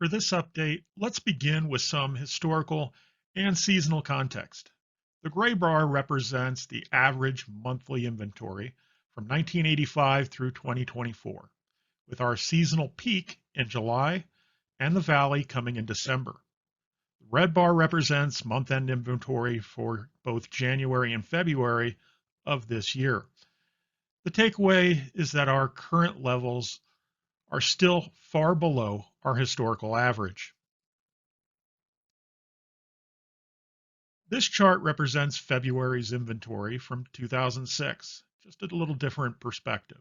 For this update, let's begin with some historical and seasonal context. The gray bar represents the average monthly inventory from 1985 through 2024, with our seasonal peak in July and the valley coming in December. The red bar represents month-end inventory for both January and February of this year. The takeaway is that our current levels are still far below our historical average. This chart represents February's inventory from 2006, just a little different perspective.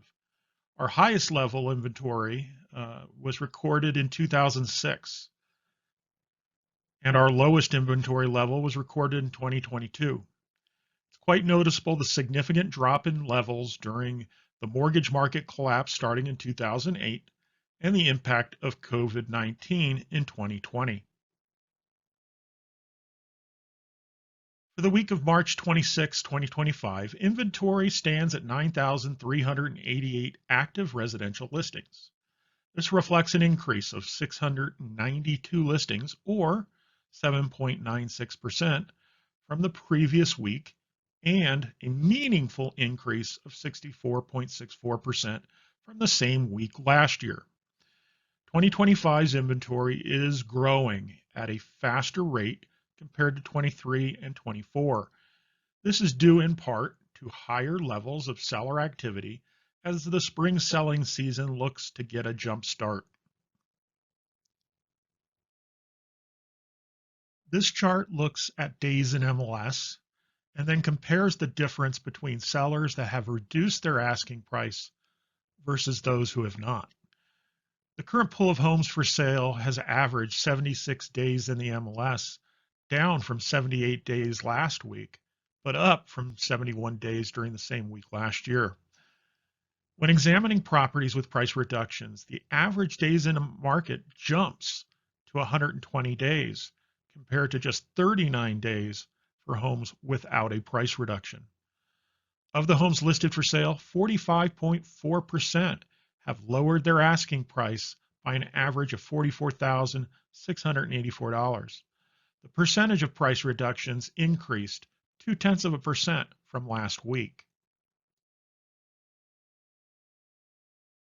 Our highest level inventory was recorded in 2006, and our lowest inventory level was recorded in 2022. It's quite noticeable the significant drop in levels during the mortgage market collapse starting in 2008 and the impact of COVID-19 in 2020. For the week of March 26, 2025, inventory stands at 9,388 active residential listings. This reflects an increase of 692 listings, or 7.96% from the previous week, and a meaningful increase of 64.64% from the same week last year. 2025's inventory is growing at a faster rate compared to 23 and 24. This is due in part to higher levels of seller activity as the spring selling season looks to get a jump start. This chart looks at days in MLS and then compares the difference between sellers that have reduced their asking price versus those who have not. The current pool of homes for sale has averaged 76 days in the MLS, down from 78 days last week, but up from 71 days during the same week last year. When examining properties with price reductions, the average days in a market jumps to 120 days compared to just 39 days for homes without a price reduction. Of the homes listed for sale, 45.4% have lowered their asking price by an average of $44,684. The percentage of price reductions increased 0.2% from last week.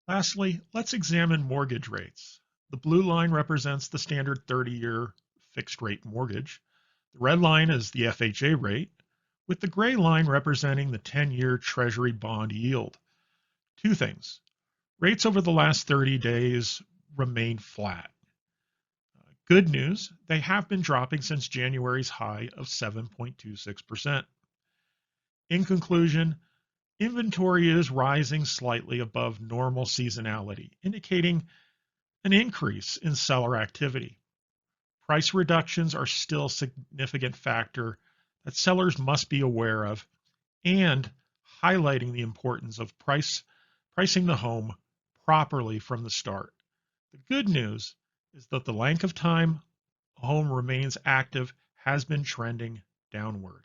Lastly, let's examine mortgage rates. The blue line represents the standard 30-year fixed rate mortgage. The red line is the FHA rate, with the gray line representing the 10-year Treasury bond yield. Two things. Rates over the last 30 days remain flat. Good news, they have been dropping since January's high of 7.26%. In conclusion, inventory is rising slightly above normal seasonality, indicating an increase in seller activity. Price reductions are still a significant factor that sellers must be aware of, and highlighting the importance of pricing the home properly from the start. The good news is that the length of time a home remains active has been trending downward.